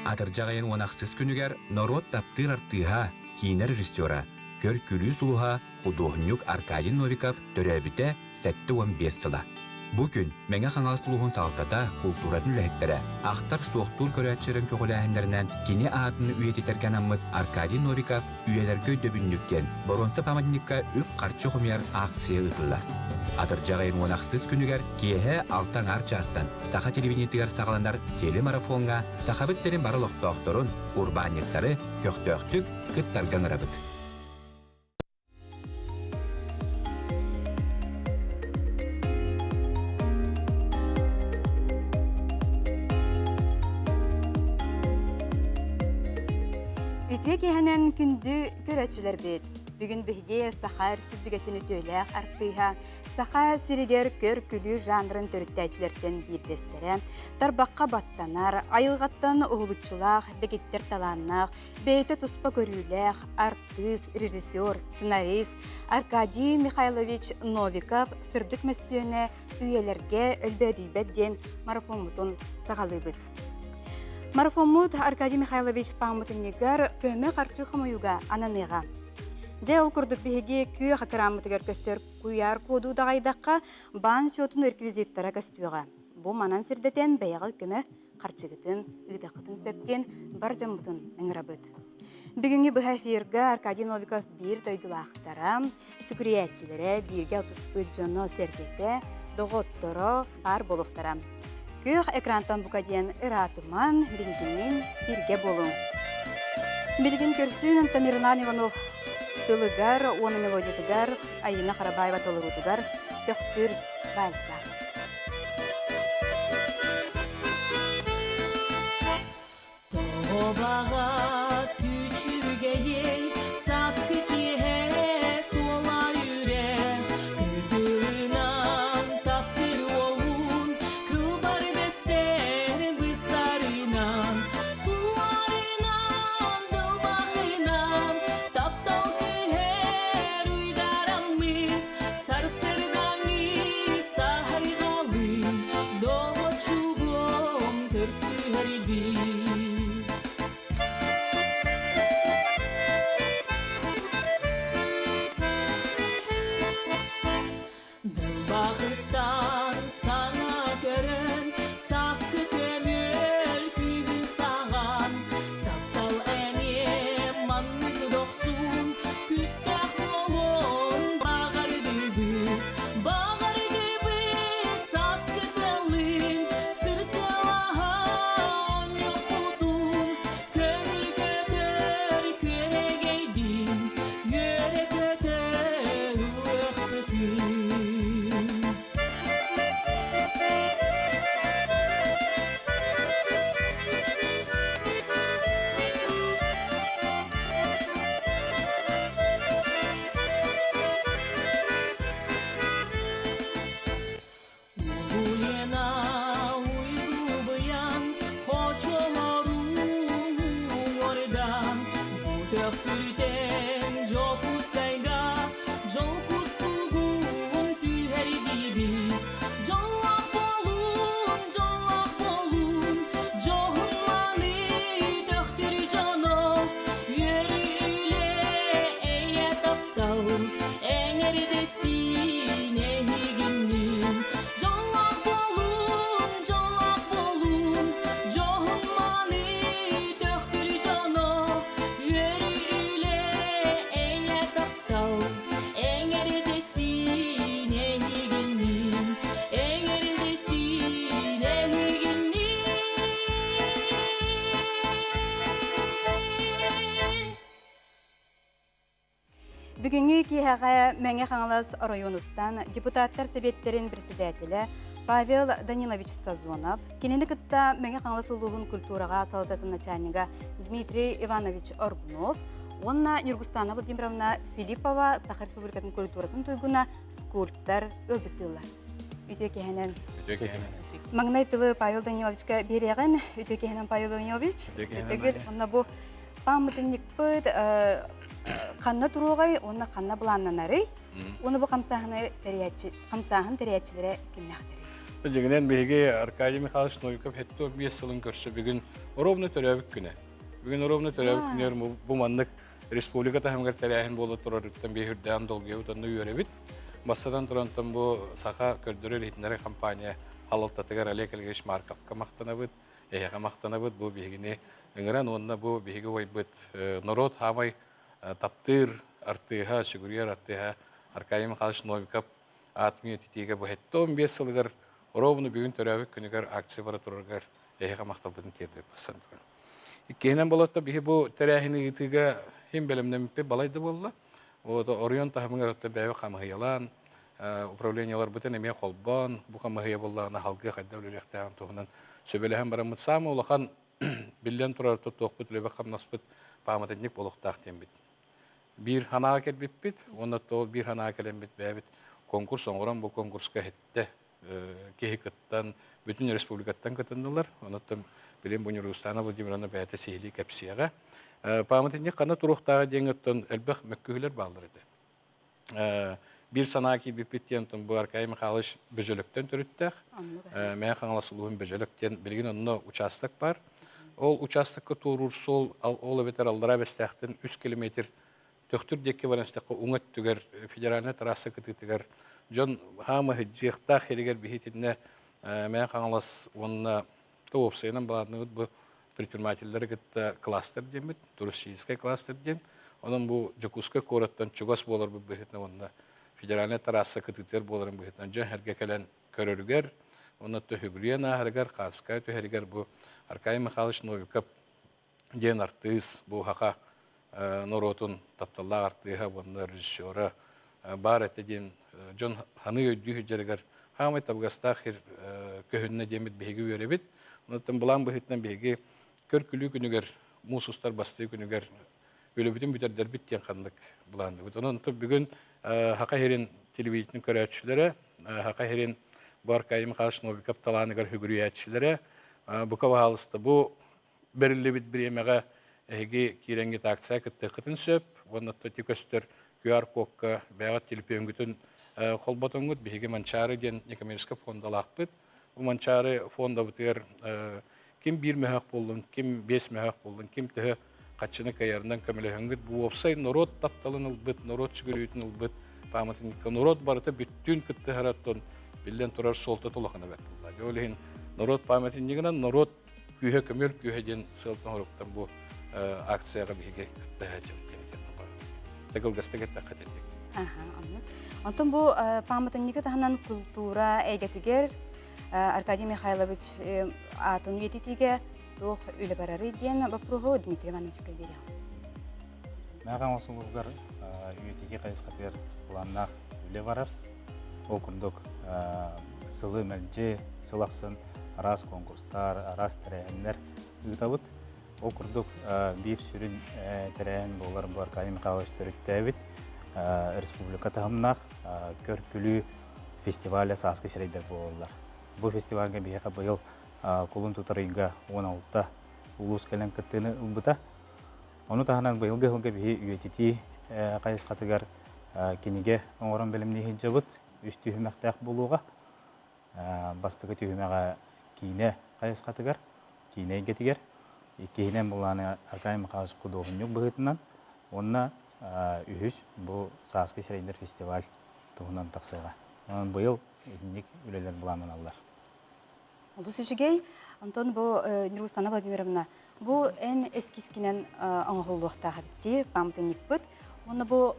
Атыржағайын онақсыз күнігер народ таптыр артыға кейінер режиссера, көр күлі сұлуға художник Аркадий Новиков төрәбіте сәтті 15 сыла. Бу күн мәңе қаңалсылуғын салтата культуратын үләйттері, ақтар соқтур көрәтшірін көгіләхіндерінен кене ағатын үйететерген аммыт Аркадий Новиков үйелерге дөбінніккен, боронсы памадникка үк қарчы құмияр ақсия ұтылар. Атыржағайын онақсыз күнігер кеге алтан арчастан саха телевинетігер сағаландар телемарафонға сахабыт серін барылық тоқтырын, урбанеттары көқтөқтік күттарған арабыт. Ütüye kehenen kündü görəçülər bit. Bugün bihge Saha Respublikatını töylək artıyha, Saha siriger kör külü janrın törüttəçilərdən bir destere, tarbaqqa battanar, ayılğattan oğulutçulaq, degitler talanaq, beyte tuspa körülək, artist, rejissor, ssenarist Arkadiy Mikhailovich Novikov sırdık mesüyene üyelerge ölbədüybədden marafonmutun sağalıbıt. Marafonmut Arkadiy Mikhailovich Pamutinigar köme qarçı xamayuga ananıga. Jay ol kurduk bihigi küy xakaramıtıgar köstör kuyar kodu dağaydaqqa ban şotun rekvizittara köstüga. Bu manan sirdeten bayağı köme qarçıgıtın, ıdaqıtın söpten barjamıtın ıngırabıt. Bugünkü bu hafirga Arkadiy Novikov bir doydulaqtara, sükriyatçilere birge altıspı jono sergete, doğottoro bar boluqtara. Kök ekrantan bukadiyen ıratıman bilginin birge bolun. Bilgin körsün Tamirnan Ivanov tılıgar, onu melodiyatıgar, Ayına Karabayeva tılıgutugar, töktür valsa. Tobağa süçürgeye, saskı kihe, sola yürek, kırtığınan taptır oğun, kılbar bester bıstarınan, sularınan, dılbağınan, taptal kiher uydaramit, sarsırgani, sahargalın, doğu çuğum, törsü harbin. Bağırtan sana görün, saskı kömür kühün sağan, taptal enem manlık doksun, küstah olun bağır dübü, saskı tılın, sırsılaha on yok budun, kömür götür köre geydin, yöre götür ıhtıtın. Uğulena uygu bayan, koçolarun oradan, bu döktürten jokustayga, jokustugun tüher dibi, jollak bolun, johunmani döktür jano, yürüyle eye taptal, enger destine higinin, jollak bolun, johunmani döktür jano, yürüyle eye taptal, enger destine higinin, enger destine higinin. Bugünkü kihaga Мәңе Қаңлас районуттан депутаттар советтерин председателі Павел Данилович Сазонов, кенені кытта Мәңе Қаңлас улуғын культураға салататын начальнига Дмитрий Иванович Оргунов, онна Нюргустана Владимировна Филиппова Саха Республикатын культуратын туйгуна скульптор өлжетілі. Үтө кехенен. Маңнайтылы Павел Даниловичка береген, үтө кехенен Павел Данилович. Онна бу памытынник пыт, қанна тұруғай, оны қанна бұланнан арый, оны бұ қамсағын терiyatçilere кімнәқтірі. Жеңінен беге Аркадий Михайлович Новиков хетті 5 сылын көрсі бүгін ровно төрәбік күні. Бүгін ровно төрәбік күнер бұл мандық республиката хәмгәр тәрәхін болды тұрарыттан бейірдән долгеу тәнді үйеребіт. Басадан тұрантан бұл сақа көрдірі рейтінері компания халықтатығар Олег Ильич Марковқа мақтана бұд, әйеға мақтана бұд, бұл бегіне үңірен онына бұл беге ой бұд. Народ хамай таптыр артыға, сүгірер артыға Аркадий Михайлович Новиков атмия тетеге бұл хетті 15 сылығар ровно бүгін төрәбік күнігер акция бара тұрарғар әйеға мақталбыдың керді бассан тұран. Иккенен болатта бігі бұл тәрәхіні етіге хем бәлімдеміппе балайды болла. Орион тахымыңар отта бәйі қамығыялан, управлениялар бұтын әме қолбан, бұл қамығыя боллағына халқы қайда өлелектәғын тұғынан сөбеліген барамыд самы олақан білден тұрар тұттуқ бұт, өлебі қамнаспыт, пағаматынник болуқтақ тен біт. Bir hana kelbit bit, onda tol bir hana kelen bit bäbit konkurs oňuran bu konkurska hette kehikattan bütün respublikattan katındılar. Ondan bilen bu Nurustana Vladimirovna bäte sehli kapsiyaga. Pamatinni qana turuqtaga deňetden elbaq mökküler baldır edi. Bir sanaki bipitden bu Arkay Mihайлович böjelekten törütdäk. Mäň haňalasuluğun böjelekten bilgin onda участок бар. Ol участокка турur sol ol beter aldıra bästäkden 3 kilometr töktür dekke baranstaqqa uňat tüger federalna trassa kıtıtıgar. Jon hama hijjekta heriger bihitinne mäň haňalas onna topsaýan baladny bu предпринимательлер гытта кластер демит, туристический кластер дем. Onun bu Jakutska korattan çugas bolar bu bihitne onda federalne tarassa kıtıtır boların bihitne jon herge kelen körürger. Onda töhügriyana herger Karskay töhüger bu Arkay Mihайлович Novikov den artist bu haqa Norotun taptalla artıha bunda rejissöre bar etedin jon hany ödühü jerger hamay tabgastahir köhünne demit begi örebit. Ondan bulan bihitne begi körkülü günüger musustar bastı günüger böyle bütün bütünler bittiyen kandık bulandı. Onun bugün haqa herin televizyon körətçilere, haqa herin bu Arkay Mihайлович Novikov talanıgar hügriyatçilere bu kavahalısta bu belirli bir yemeğe Ege kirengi taksay kıtın söp, onda tököstür QR kokka beyat telefon kolbatongut bihege mançarı den ekonomik fonda laqpıt. Bu mançarı fonda biter kim bir mehak boldun, kim 5 mehak boldun, kim tühe kaçını kayarından kömelehengit bu opsay norot taptalın ılbıt, norot sigürüyütün ılbıt, pamatin norot barıta bütün kıttı haratton bilden turar solta tolakana bekliyorlar. Öyle norot pamatin niginan norot kühe kömür kühe den sıltın horuktan bu aktsiyaga bihige kıttı Tegel gasteget takkat ettik. Anladım. Ondan bu pamatinnik tahanan kultura egetiger Arkadiy Mihайлович atın yetitige toh üle bararı diyen bapruho Dmitri Ivanovичка beri. Мәгән осыллыгар үетеге кайыскатыр планнах үле барар. Ол күндүк сылы мәлже, сылаксын арас конкурстар, арас тәрәһеннәр үтәбит. Ол күндүк бир сүрүн тәрәһен болар бар Arkadiy Mihайлович төрүттәбит. Республика тагымнах көркүлү фестивале саскы сирейдер болалар. Бу фестивальгә бияка быел кулун тутарыйга 16 улус кален кыттыны ылбыта. Onu tahanan bıyılgı hılgı bir üyetiti kayıs katıgar kinige oran bilimni hicabıt üstü hümektaq buluğa bastığı tühümeğe kine kayıs katıgar kine getiger ikihinen bulanı Arkay Mihайлович kuduğun yok bıhıtından onna ühüs bu Saskı Sereynder Festival tuğunan taksıga. Onun bıyıl ikinlik üleler bulanın allar. Oldu süjigey, Anton bu Nurustana Vladimirovna, bu en eskискинен аңғыллықта bitti, pamtınnik bud. Onu bu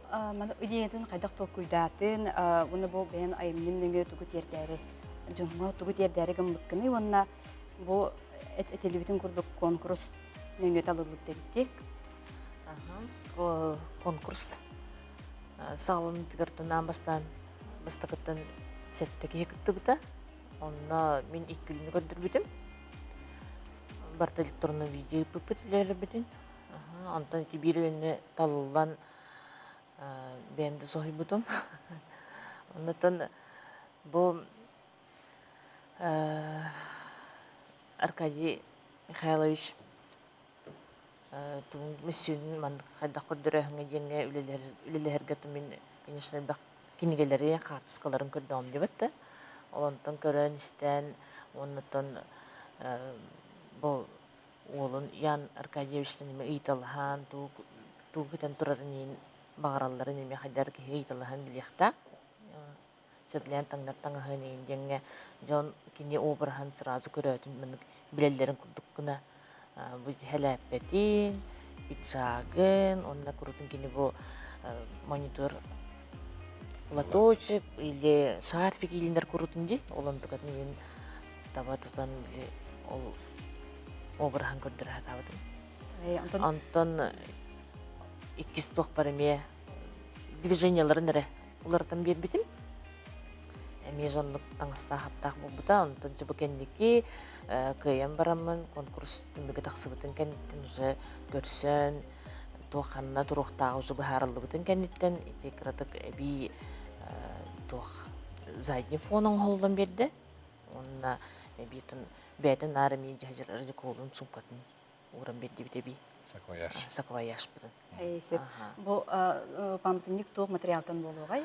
ödeyetin qaydak tokuydatın, onu bu ben ayımның nöngö tugu terderi, jonga tugu terderi gımlıkkını, onu bu etelibitin kurduk konkurs nöngö talılıkta bitti. Konkurs sağlığın tıkartından bastakıttan setteki hekıttı bıta. Onda men ilk gününü gördürbitim. Barta elektronlu video yapıpıtları bitin. Ondan ki birini talılan benim de sohibudum. Ondan bu Arkadiy Mihайлович тун миссионын мандык кайда көрдөрөһүңө жеңе үлелерге мен конечно бак кинигелери картыскаларын көрдөм деп атты. олонтон көрөн истен, оннотон бу олун Ян Аркадьевичтен неме ыйталхан, туу кытен турарын бағаралларын неме хайдар ки ыйталхан билехтак. Сөплән таңнар таңаһын иңгәңгә Джон кини обрахан сразу көрөтүн мен билелләрен курдук кына бу хәләппәтин, пиджагын, онна курдун кини бу монитор платочек или шарфик илиндер курдун ди, олон тукат мен таба тутан биле ол обрахан көрдөр хатабыдым. Антон иккис тох парме движенияларын эре улардан бербитим. Межонлык таңыста хаттақ болбута, онтон жыбы кенники кыйын барамын, конкурс түмбігі тақсыбытын кәнеттен уже көрсөн, тоқанна тұруқтағы уже бұхарылыбытын кәнеттен, етекіратық әбі тоқ задний фонын қолдан берді, онына әбі түн бәйтін ары мен жажыр радиколын сумкатын уран берді бітебі. Сакваяш бұдын. Бұл памятник тоқ материалтан болу ғай?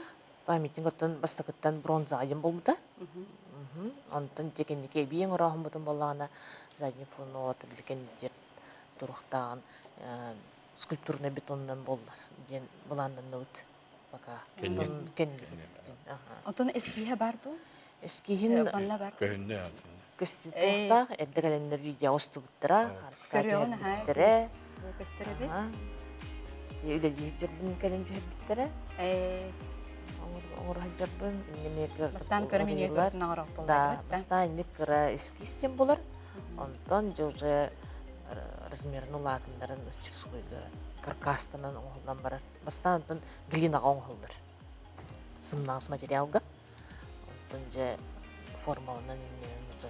Памятник оттан бастакыттан бронза айын болмыда. Онтан текеннеке бейін ұрағын бұдын болағына задний фону оты білгендер тұрықтаған скульптурный бетоннан болар. Ден бұландан өт. Бака. Онтан эскиhe барду? Эскихин Банна бар? Көхінне көстүн тоқтақ, әдді кәлендер видео осты бұттыра, қарыскаты бұттыра. Көстіреді? Үлелі жүрбін кәлендер бұттыра. Оңыр хаджарбын, Бастан көрі мен өтін ағырақ болар. Да, бастан не кыра эскистен болар. Онтон уже размерін ұлатындарын мастерскойға каркастанан оңғылдан барар. Бастан онтон глинаға оңғылдар. Сымнағыз материалға. Онтон же формалынан енген уже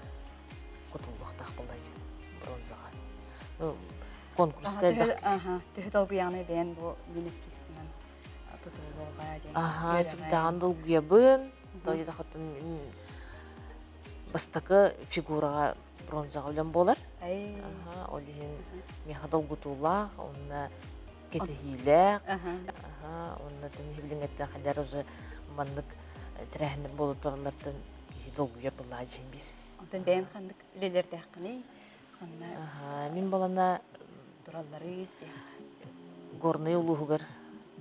құтылықтақ болай бронзаға. Конкурсқа Түхіт олғы яғны бән бұл Юнескис бінен тұтылуға ден. Сүрдаған долгуя бын, тойда қатын бастақы фигураға бронзаға білен болар. Олеген меха долгутулақ, онына кетехилек, онына түні білін әтті қадар өзі маңдық тірәхінер болу тұралардың кейі долгуя бұла жен бер. Онтан бән қандық үлелерді ақыны? Мен болана Тураллары горный улуғығыр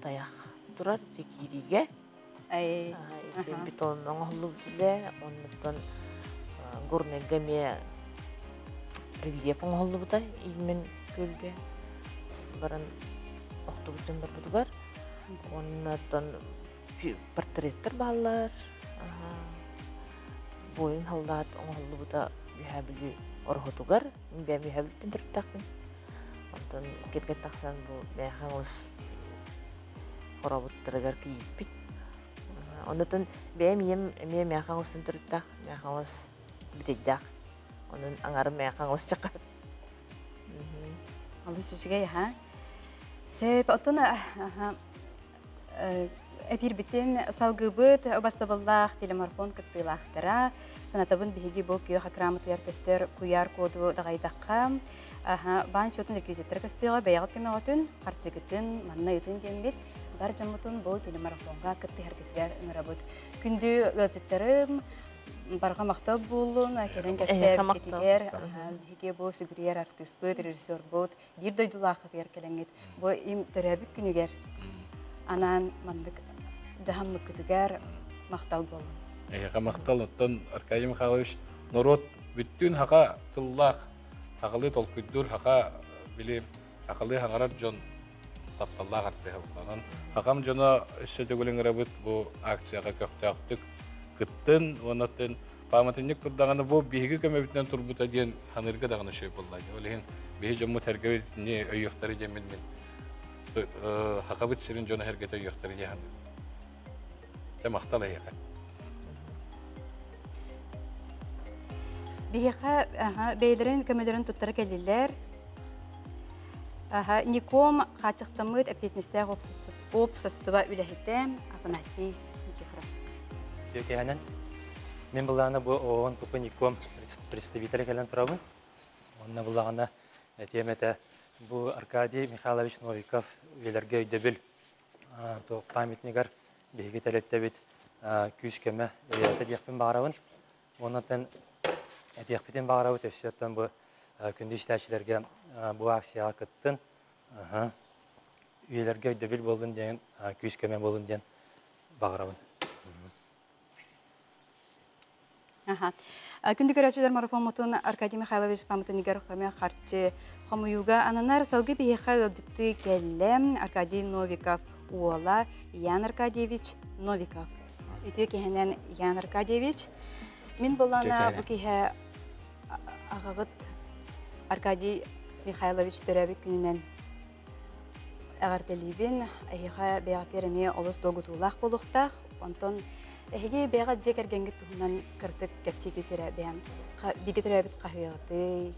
таяқ тұрар, текириге. Бетонның ұлы біле, оннықтан горный гәме рельефің ұлы бұда, илмен көлге баран оқты бұтындар бұдығар. Оннықтан портреттер балар, бойын халлат ұлы бұда бейхәбілі орғытығар, мен бәм бейхәбілттен түрттақпын. Онтон кеткет тақсан бұл бәйхаңыз қорабыттырығар кейіппіт. Онтон бәйім ем бәйхаңыздың түрттақ, бәйхаңыз бітейдақ. Онын аңарым бәйхаңыз чақар. Алды сүшіге, Сөп, оттон әпір біттен салғыбыт бастабыллақ телемарфон кіттілақтыра. Санатабын бігі бұл күйі қақырамытығар көстер күйар коду дағайдаққа. Бан шотын реквизиттер көстіға бәйғат көмеғатын, қарчығытын, манна ұтын кембет. Бар жамытын бұл телемарафонға кітті әркеттер ұңырабыт. Күнді ғылжыттарым барға мақтап болуын, кәлен кәпсәр кеттер. Бігі бұл сүгірер артист бұд, режиссер бұд, бір дойдулақы тер кәленгет. Бұл им төрәбік күнігер. Анан мандық жаһанлык кытыгар мақтал болын. Эйға мақтал, оттан Аркадий Михайлович народ бүттін хақа тыллақ, хақылы толкүйдір, хақа білі, хақылы хаңарар жон тапталлақ арты хақыланан. Хақам жона үсседігілің рабыт бұл акцияға көкті ақтық кыттын, онаттын паматынник тұрдағаны бұл бейгі көмебітінен тұрбыта дейін ханырға дағына шөй боллайды. Олеген бейгі жомы тәргеветіне өйіқтары демін мен. Хақа бұт сирин жона әргеті өйіқтары дейін. Мақтал әйіға. Бейіға бейлерін, көмелерін тұттары кәлілер. Ником қачықтамыд әпетністер опсыстыва үләхетем Афанасий Никифоров. Түйекенен, мен бұлағына бұл оғын күпі Ником представителі кәлін тұрабын. Онына бұлағына әтеметі бұл Аркадий Михайлович Новиков үйлерге өйдебіл памятнигар бейгі тәлетті бет күз кәмі өйеті дейқпен бағарабын. Оннан этиякпитен бағарабы төсеттен бұл күнді іштәшілерге бұл акцияға кыттын. Үйелерге дөбіл болдың деген, күйіс көмен болдың деген бағарабын. Күнді көрәчілер марафон мұтын Аркадий Михайлович памытын егер қомен қарчы қомуюға ананар салғы бейхі ғылдытты кәлі Аркадий Новиков уола Ян Аркадьевич Новиков. Үтіе кехенен Ян Аркадьевич. Мен болана бұл кеге ағағыт Аркадий Михайлович төрәбі күнінен әғартелейбін. Әйіға бейғатеріне олыс долғытулақ болуқтақ. Онтон Эһиги бэга жекергенге туһунан кыртык кепси түсерэ бээн биги төрөбүт кахыгыты.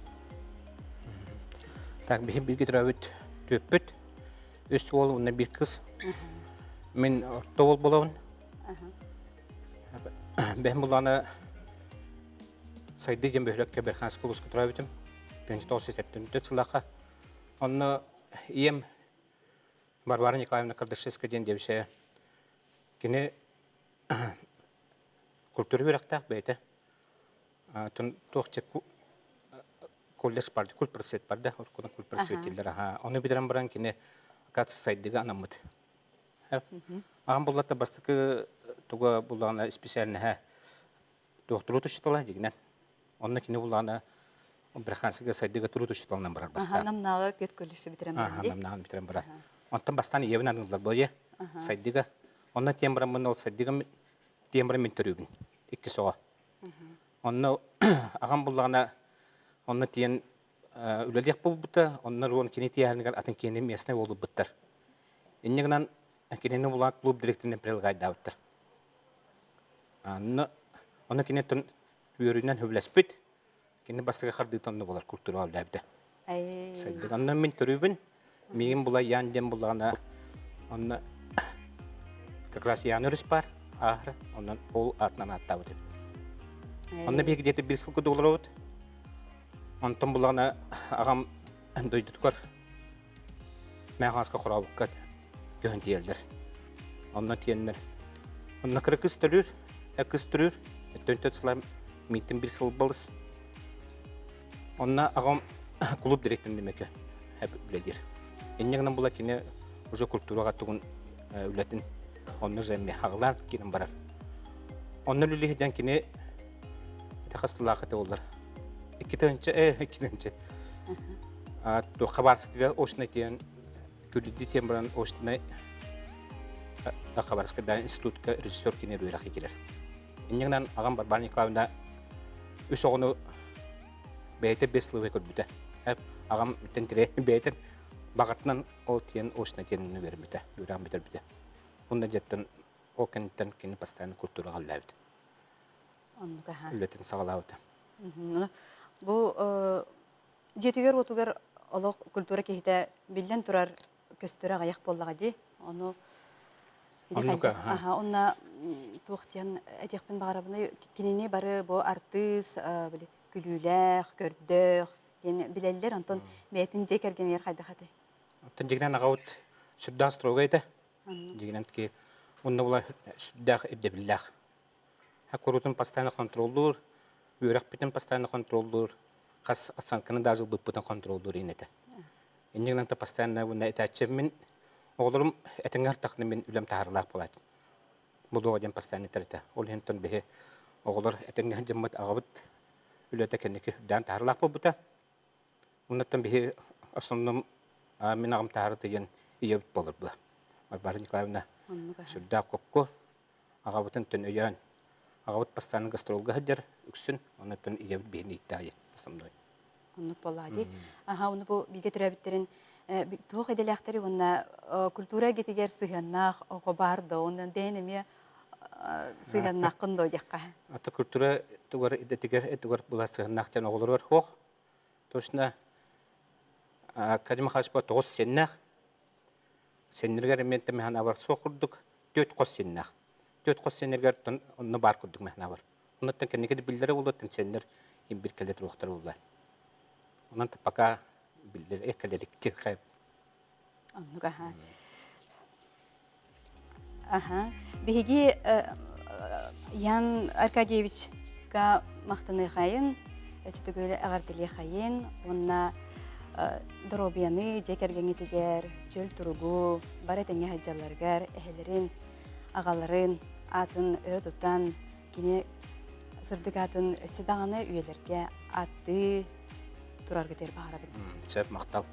Так биги төрөбүт төппүт. Өс ол уна бир кыз. Мен товол болобун. Бэм булана сайды жем бөлөккө бер хас кулус төрөбүтүм. 1974 жылака. Онно ием Варвара Николаевна Кардашевская ден девише. Кене культура бирактак бейте. Тон тохче коллеж барды, культпросвет барды, оркуна культпросветилдер. Оны бидерен баран кине катсы сайдыга анамыт. Агам буллатта бастыкы туга буллана специальный доктору туштала дигенен. Онна кине буллана бирхансыга сайдыга туру тушталынан барар баста. Намнагы пет коллежи битерен баран. Намнагы битерен барар. Онтан бастан евен анылар бое сайдыга. Онна тембран мын ол сайдыга тембран мен төрүбүн. Икки соға. Онна агам буллана онна тиен үлелек болбута, онна руон кене тиярнигар атын кене местне болуп буттар. Иннегнан кенени булан клуб директорунан прелгайдабыттар. Онна кене тон үйөрүнөн хөблеспит. Кене бастыга кардытонну болар культура алдабыта. Сайдыга онна мен төрүбүн. Мигин була ян дем булана онна как раз Янурис бар, ахыр, оннан ол атынан аттабы деп. Онна беги деті бір сылғы долар өт. Онтан бұлағына ағам дойды тұқар мәғанысқа құрабыққа көхін дейелдер. Онна тиенлер. Онна кірі кыз түрір, әкіз түрір, өттен сылай мейтін бір сыл балыз. Онна ағам клуб директорын демекі әп үлелдер. Еннегінен бұла кене уже культураға тұғын үлетін. Онны жайме хағылар кенен барар. Онны үлелейден кене тақастылақыты олар. Екітінші. Қабарсықығаошына тен, күлді тен бараношына Қабарсықыда институтқа режиссер кенер өйрақы келер. Еннегінен ағам Варвара Николаевна өз оғыны бәйті 5 сылы көрбіті. Ағам тентіре бәйтін бағытынан ол теношына тенін өрімбіті, өрағын бітір біті. Онда жеттен о кенттен кені постоянно культура қаллабыды. Үлетін сағалабыды. Бұл жетігер отугар олық культура кейті білден тұрар көстері ғаяқ боллаға де. Онна туқтиян әтеқпен бағарабыны кенене бары бұл артыс, күліләқ, көрдіқ, білелер, онтон бәйтін жекергенер қайды қады. Онтон жегінен ағауыт сүрдан строга еді. Жегінен ки онна бұла сүрдәқ әбді білләқ. Корутun постоянно контролдур, үйрәк бітін постоянно контролдур, қас атсанканы да жыл бұтпытын контролдур енеті. Еннегінен та постоянно бұнда әтәтшем мен, оғылырым әтіңер тақны мен үлем тағырлақ болады. Бұл оғаден постоянно тәрді. Ол ентон бе оғылыр әтіңер жеммет ағабыт үлеті кәнекі үдән тағырлақ болбыта. Оннаттан бе основным мен ағым тағыры деген иебіт болыр бұл. Варвара Николаевна сүрдә қоққы ағабытын түн өйен. Ағабыт постоянно гастролға ғадер үксін, оннаттан иебіт бейін иттайы основной. Онны болады. Оны бұл биге түрәбіттерін туық әделяқтары онна культура кетігер сығаннақ оғы барды, онын бәйінеме сығаннақ қынды ойдеққа. Ата культура туғар әдетігер әдігер бұла сығаннақтан оғылыр бар хоқ. Тошына Кадима Хашпа 9 сеннақ. Сеннергер ементі мәхана бар соқырдық 4 қос сеннақ. 4 қос сеннергер онны бар күрдік мәхана бар. Оннаттан кәнекеді білдері болатын сеннер бір кәлет руқтар болар. Онан тапақа білдері кәлелік тек қайып. Оннуға. Бігеге Ян Аркадьевичқа мақтаны қайын, өсітігілі ағардылы қайын, онна дробияны жекергені тегер, чөл тұрғу, бар етіңе хаджаларғар, әхелерін, ағаларын, атын өрі тұттан, кені сырдық атын өсі дағаны үйелерге атты тұрар кетер бағара біт. Сөп мақтал.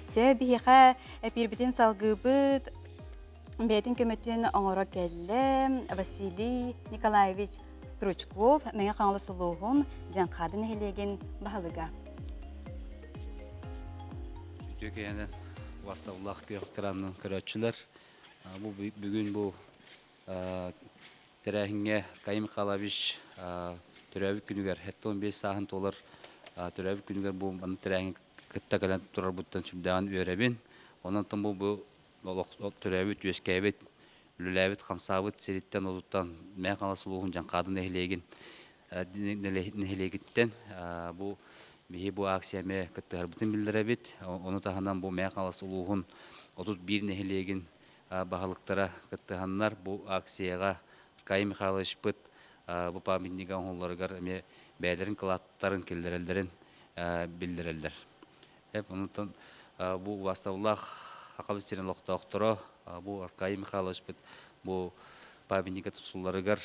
Сөп бейіға әпірбітін салғы бұд, бәйтін көмөтін оңыра кәлі Василий Николаевич Стручков мәңе қаңылы сұлуғын жаңқадын әйлеген бағылыға. Türkiye'den vastavullah kıranın kıraççılar. Bugün bu terehinge Kayım Kalabiş türevik günüger hatta 15 saat dolar türevik günüger bu terehin kıtta kalan turar buttan şimdiden öğrebin. Ondan tam bu türevik üyeskebet lülevit kamsabıt seritten oluttan mekala suluğun can kadın ehlegin nehlegitten bu bihi bu aksiyeme kıttı bütün bildirebit. Onu tahanan bu mekalas uluğun 31 nehlegin bahalıklara kıttıhanlar bu aksiyega Kayım Mikhailovich pıt bu paminnigan hollargar beylerin kılatların kildirellerin bildirelder. Hep ondan bu vastavullah hakabistinin lokta bu Kayım Mikhailovich pıt bu paminniga tutsullarıgar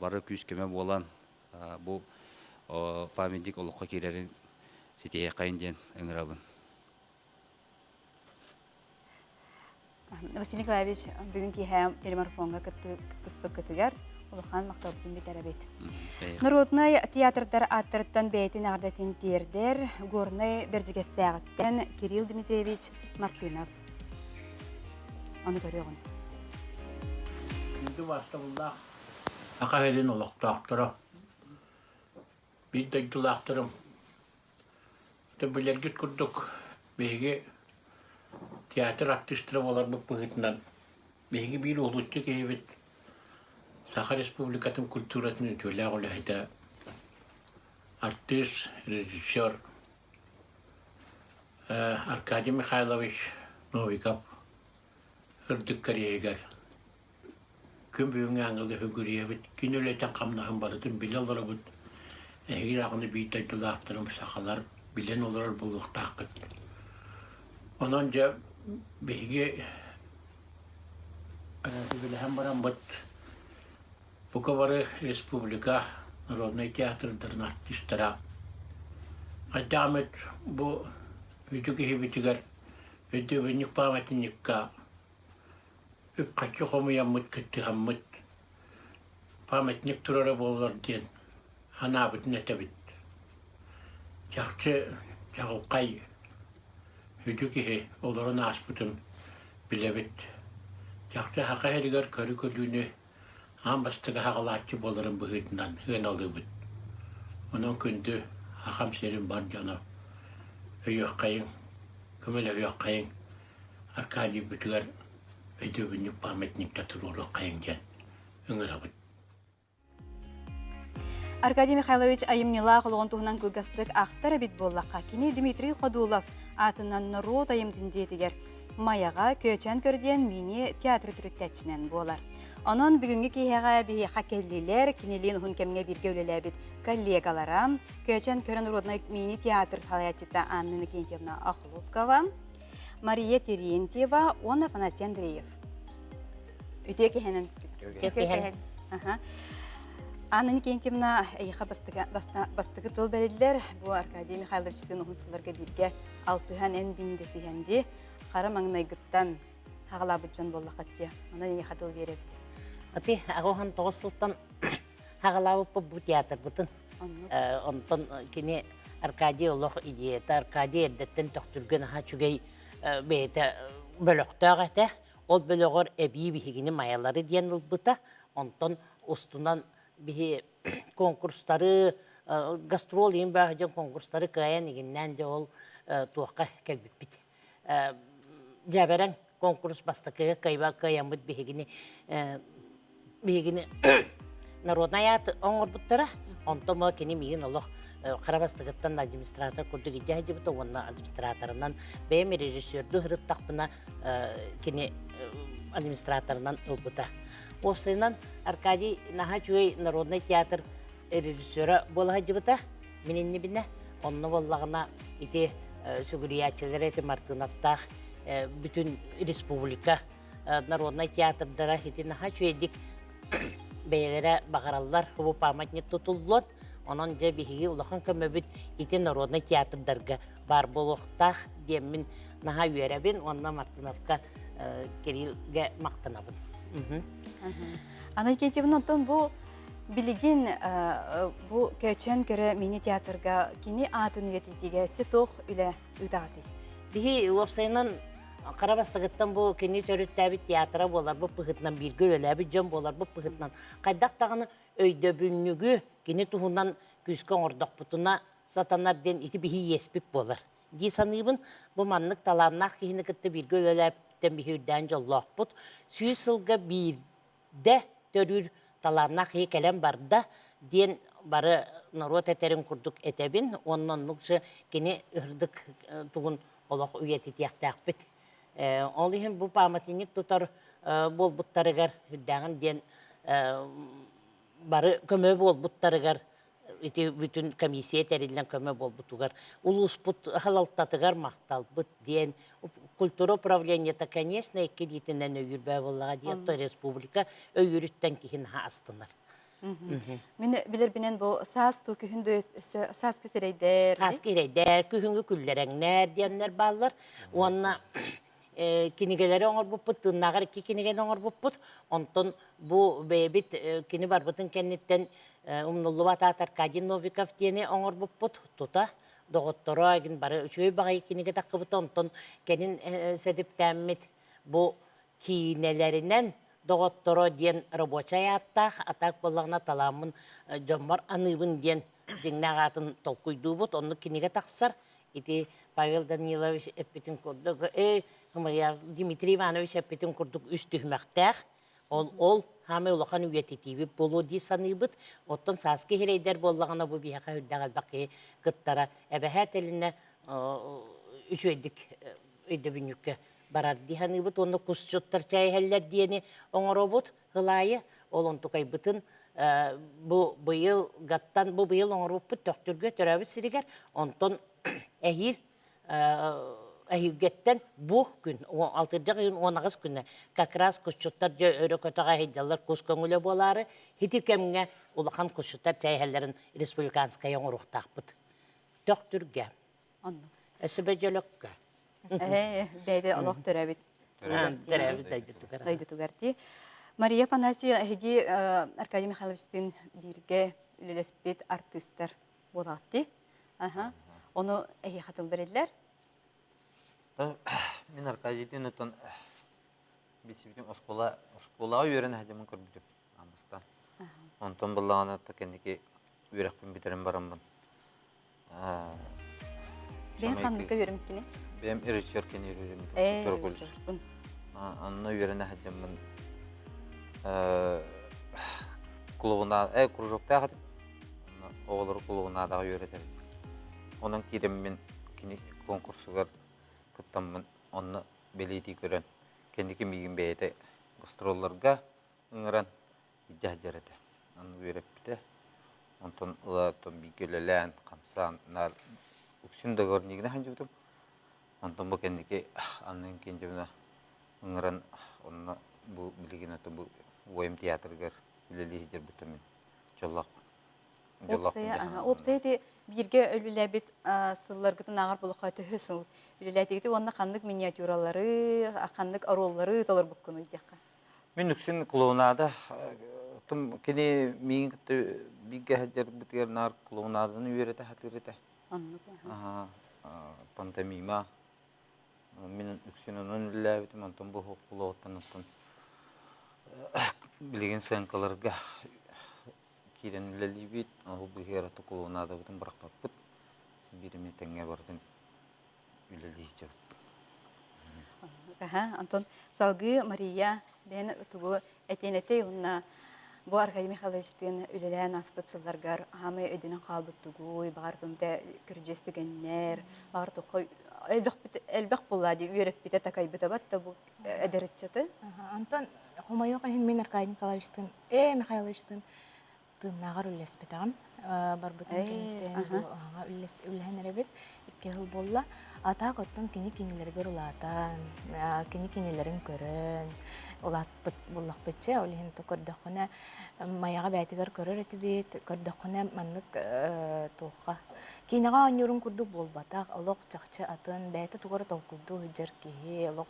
barı küskeme olan bu pamindik olukka kirerin siteye kayıncan öngürabın. Василий Николаевич, бүгін кейхәм телемарафонға кыттыспыт кытыгар, олухан мақтабытын бет әрәбет. Народный театрдар аттырыттан бәйтін ағдатын тердер, горный бәржігестәғыттен Кирилл Дмитриевич Мартынов. Оны көріғын. Күнді бастабылдақ, ақа елін олықтақтыры. Бид дайдылақтырым. Төбілергет күрдік. Беге театр артистері олар бұл бұғытынан. Беге бір олытты кейбет Саха Республикатын культуратын өтөлі ағылайда артист, режиссер Аркадий Михайлович Новиков үрдік кореегер. Күн бүйіңе аңылы хүгірие біт, күн өлетен қамнағын барытын біле олары бұд. Әйгір ағыны бейт айтылақтырым сақалар білен олар бұлықтақыт. Онан жа бейге білген баран бұд. Бұқа бары республика Народный театрдарын артистера. Қайта Ахмет бұл үйдігі хебетігер өйді өйнік памәтінікка өп қатшы қомыян мұт күтті хаммыт. Памәтінік тұрары болар ден. Хана бұтын әтәбіт. Жақшы жағылқай үйдігі оларын аспытын білебіт. Жақшы хақа әрігер көрі көрдіні Амбастығы хағалатчы болырын бұғытынан ғын алды бұд. Оның күнді хақам серін бар жаны. Өйек қайын, көмел өйек қайын, Аркадий бұтығар өйді бүнік паметнікті тұруры қайын жан. Үңір абыд. Аркадий Михайлович айымнила қолуын туғынан кылгастық ақтар әбет боллаққа. Кені Дмитрий Ходулов атынан народ айымдың жетігер. Маяға көчен көрден мені театр түріттәтчінен болар. Onun бүгінгі кейхаға бейі хакеллилер, кенелен ұхын кәмге бірге өлеләбет коллегалара, көчен көрін родной мини театр халаячыта Анна Никентьевна Ахлопкова, Мария Терентьева, он Афанасий Андреев. Үтек ехенен? Анна Никентьевна әйіға бастығы тыл бәрелдер, бұл Аркадий Михайловичтің ұхынсыларға бірге алтыған ән біндесі хәнде, қара маңнай ғыттан хағалабыт жон болла қатте. Онан әйіға тыл берепті. Ати ағохан тоғысылтан хағалабыт бұл театр бұтын. Онтан кені Аркадий олық идеяты, Аркадий әддеттен тоқтүрген аға чүгей бейті бөліқтіғ әті. Ол бөліғыр әбей бігіні маялары дейін ұлбыта. Онтан ұстынан бігі конкурстары, гастрол ең бәғыден конкурстары каян егіннен де ол туаққа кәлбіп біт. Жабаран конкурс бастықыға кайба каямыд бігіні народный ат оңыр бұттыра. Онтан мұға кені мейін олық қарабастығыттан администратор күрдігі жәйді бұты, онына администраторынан бәйім режиссерді ғырыттақпына кені администраторынан ұлбыта. Осыйнан Аркадий наға жүгей народный театр режиссера болахажыбыта, мининни бине, онны боллағына ити сүгүриячылар эти Мартыновтах, бүтүн республика, народный театрдара ити наха чуэдик бәйләре бағараллар, хубу памятник тутуллот, онон же биһиги улахан көмөбүт ити народный театрдарга бар болуқтақ деммин наха үйеребин, онна Мартыновка Кириллге мақтанабын. Ана кентебін онтон бұл билигин бұл көчен көрі мини театрга кини атын үететіге сетоқ үлі ыдады. Биһи уопсайынан Қарабастағыттан бұл кені төріттәбі театра болар, бұл пұхытынан бірге өләбі жөн болар, бұл пұхытынан. Қайдақтағыны өйді бүннігі кені тұхынан күзгі ордық бұтына сатанар ден ити біхи еспіп болар. Ди саныбын, бұл маннық таланнақ кейіні күтті бірге өләбіттен біхи үрдән жоллақ бұт. Сүй сылға бірде төрір таланнақ кәлем барда ден бары народ әтерін күрдік әтәбін, онын нүкші кені үрдік тұғын олақ үйеті тияқтақ біт. Ол ехен бұл паматинник тұтар бол бұттарығар үрдәғін ден бары көмө бол бұттарығар бүтін комиссия тәрелден көмө бол бұтығар. Улус бұт халалтатығар мақтал бұт ден культура управлениета, конечно, екі дейтінен өйірбә болаға дейікті республика өйіріттен кейін астынар. Мен білер бінен бұл саз ту күхінді саз кесерейдер. Саз кесерейдер, күхінгі күллеріңнер дейінлер балылар. Онына кинигелері оңыр бұппыт, тыңнағар ки кинеген оңыр бұппыт. Онтон бұл бейбіт кини барбытын кәнеттен умнулу батат Аркадий Новиков дейіне оңыр бұппыт. Тута доғыттыру агын бары үшөй бағай кинеге таққы бұты. Онтон кәнін сәдіп тәммет бұл кинелерінен доғыттыру дейін рабочай аттақ, атақ болағына таламын жомар аныбын дейін жеңнағатын толқойду бұт. Оны кинеге тақсар. Ити Павел Данилович әппетін көрдік, Дмитрий Иванович әппетін көрдік үс түймәқтәқ. Ол хамы ұлақан үйететейбі болу дей саныбыт. Оттон сасқы херейдер болағына бұл бияқа үрдәғ әлбақи қыттара. Әбәхә тәліне үш өйді бүнікке барар дей саныбыт. Оны құс жұттар чай әллер дейіне оңыр обыт ғылайы. Ол онтықай бұтын бұл бұйыл ғаттан бұл бұйыл оңыр бұппыт төқтүрге төрәбі сірігер. Онтон әйір әйіргеттен бұл күн, 6-ғы 10-ағыз күні, қақырас күшчуттар өрі көтіға хейдалар күш көңілі болары, хеті кәміңе ұлақан күшчуттар чайхәлерін республиканскай оңыр ұқтақ бұд. Төқтүрге, әсібе жөлөкке. Бәйді ұлақ төрәбіт. Төрәбіт дайды тұғарти. Мария Фанасия әйді Аркадий Михайловичтің бірге үлелеспет артистер болатты. Onu iyi hatıl verirler. Мен Аркадийден ötön bizim oskola öğren hacımın körbüdüm amasta. Ondan bulağına da kendiki öğretmen bitirim baramın. Ben kanlıka öğrendim kine. Ben rejissör kene öğrendim. Onu öğren hacımın kulübünde krujokta hadım. Oğulları kulübünde da öğretirim. Onun kiremin kini konkursugar kıttamın onu belediye gören kendiki migin beyde gastrollarga ıngıran icahjarete. Onu öğretpite. Ondan ılaton bilgölelen, kamsanlar uksun da görnigine hancıbıdım. Ondan bu kendiki anın kendimine ıngıran onu bu bilgine bu oyun tiyatrgar bileli hicir bitimin. Çollak. Opsaya de birge ölüləbit sıllargıtın ağır buluqatı hösül. Ölülədigdi onunla qandıq minyatüraları, qandıq arolları dolar bukkunu idiyakka. Мен үксін клоунада, кені мейін күтті бейге хәджер бітігер нар клоунаданы үйреті хатыреті. Пантомима. Мен үксін оның үләбетім, антон бұл клоуаттан білген сәнкаларға Kiren lelibit, aku berkira tu kalau nada betul berakpaput, sendiri metengnya berarti lelihijau. Anton salgı Maria ben tugu etenete unna bu Arkadim Mihailovic'ten ülelen aspıtsızlargar hamı ödünün kalbı tugu bağırtımda kürcestügenler bağırtıqı elbaq bulladı üyerep bite takay bite batta bu ederetçatı. Anton Humayuqa hin men Arkadim Mihailovic'ten Mihailovic'ten тыыннагар үллеспетагам. Барбытын кенттен үлләһен ребет 2 жыл болла. Ата коттон кини-кинилерге рулатан, кини-кинилерин көрөн, улат буллак бетче, олин то көрдөккөнө маяга бәйтигер көрөр этибит, көрдөккөнө маннык тоокка. Кинага аннурун курдук болбатак, олок чакчы атын бәйте тугары толкуду жер кии, олок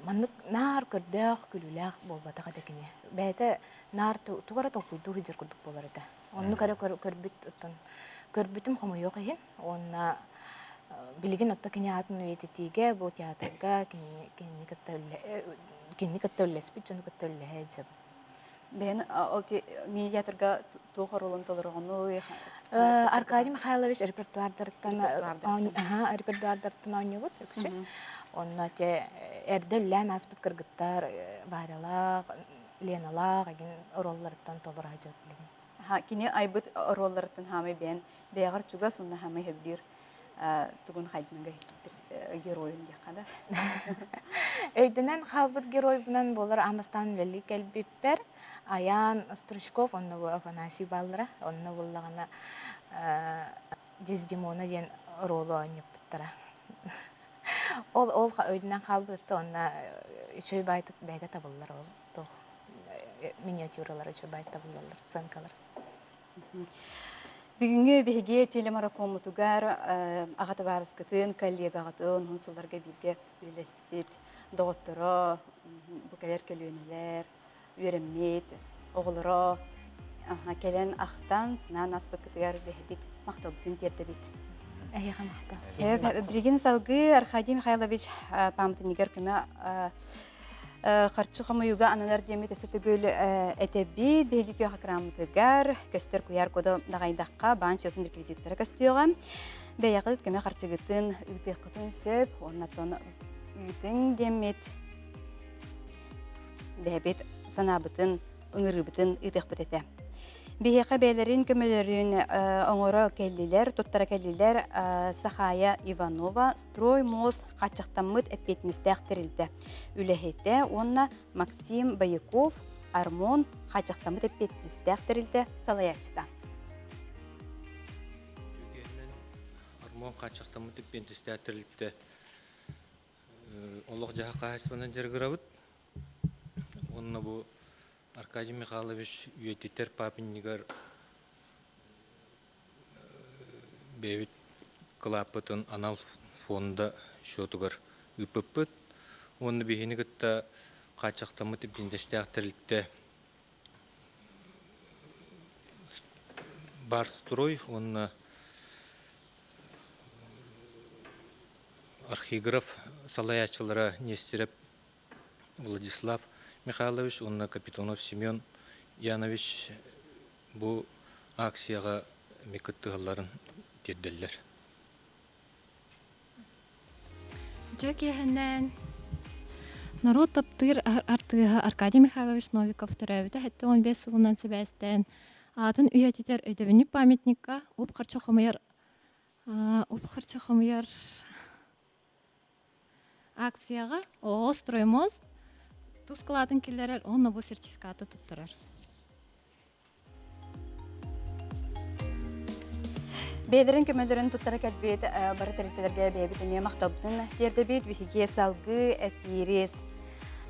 маннык нар көрдөк күлүләк болбатак атекине. Бәйте нар тугары толкуду жер курдук болар эте. Онну кара көрбүт оттон. Көрбүтүм хомо жок экен. Онна билигин отто кине атын уетитиге, бу театрга кинни каттөллеспит, жону каттөлле жеп. Бен мини театрга туохор олон толорогону Аркадий Михайлович репертуардартан ойнубут өксү. Онна те эрделлен аспыт кыргыттар, варалак, леналак, агин ороллардан толор ажат билигин. Кине айбыт ороллардан хамы бен бегар чуга сонна хамы хебдир тугун хайдынга героин декада. Өйдөнөн халбыт герой бунан болар Амастан Вели келбиппер, Аян Стручков, онна бу Афанасий баллара, онна буллагана Дездемона ден ролу ойноппуттара. Ол өйдөнөн халбытты онна үчөй байта табыллар ол. Тох миниатюралар үчөй байта табыллар, сценкалар. Бүгүнгү биһиге телемарафон мутугар агата барыскытын коллегагатын хонсуларга бирге үлеспит доотторо букалер келүүнүлер үйренмет оголоро келен ахтан нан аспыктыгар бихбит макталбытын тердебит. Эйха мактал. Бригин салгы Аркадий Михайлович памтынигер күмө Харчы хамаюга аналар демет өсөтөгөл этеби беги көхакрамдыгар көстөр куяр кода дагайдакка бан чөтүн реквизиттері көстөйга беягыт көмө харчыгытын ыдыкытын сөп оннатон үтүн демет бебет санабытын ыңырыбытын ыдыкпытете беяка бейлерин көмөлөрүн оңоро келлилер туттара келлилер Сахая Иванова строй мост качактамыт эпетнистехтерилди үлехете онна Максим Баяков Армон качактамыт эпетнистехтерилди салаячта Армон качактамыт эпетнистехтерилди олог жака хасманан жергырабыт онна бу Аркадий Михайлович үйетитер папиннигер бевит клапытын анал фонда шотугар үппөппөт. Оны бихинигітті қачақтамы тіпдендестіяқтырылтті бар строй, оны архиграф салаячылара Нестереп Владислав Михайлович, онна Капитонов Семен Янович bu акцияға мекіттіғаларын дедділер. Жөкеһінен народ таптыр артыға Аркадий Михайлович Новиков түрәуді хәтті 15 жылынан себәстен атын үйететер өйдебінік памятникка ұп қарчақымайар акцияға острой мост Тускалатын келерер, оны бұл сертификаты тұттырыр. Бейлерин көмөлөрүн туттара кәлбет бары тәреттелерге бәйбетіне мақтабытын тердебет вихиге салгы әпирес.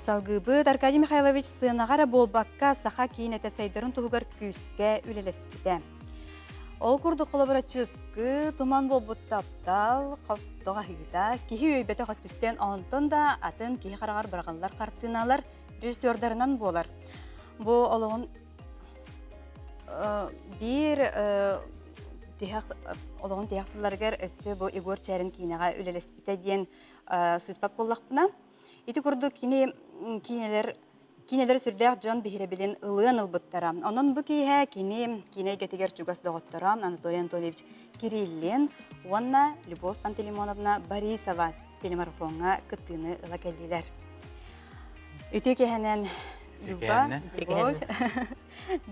Салгы бұд Аркадий Михайлович сынағара болбаққа саха кейін әтәсайдарын тұғығар күске үлелеспіде. Ол күрді қолабырачызғы тұман болбыт таптал, қаптыға хида, кихи өйбеті қаттүттен онтон да атын кихи қарағар барғанлар қартыналар режиссердарынан болар. Бұл олығын бір олығын тияқсыларғар өсі бұл Игор Чәрін кейінеға үлелеспіте дейін сыспап боллақпына. Еті күрді Кинелер сүрдәк жон бихиребилин ылыын ылбыттара. Онон бу кейхә кине гетигер чугас доғыттара Анатолий Анатольевич Кириллин, онна Любовь Пантелеймоновна Борисова телемарафонға кыттыны ыла келдилер. Үті кейхәнен Любовь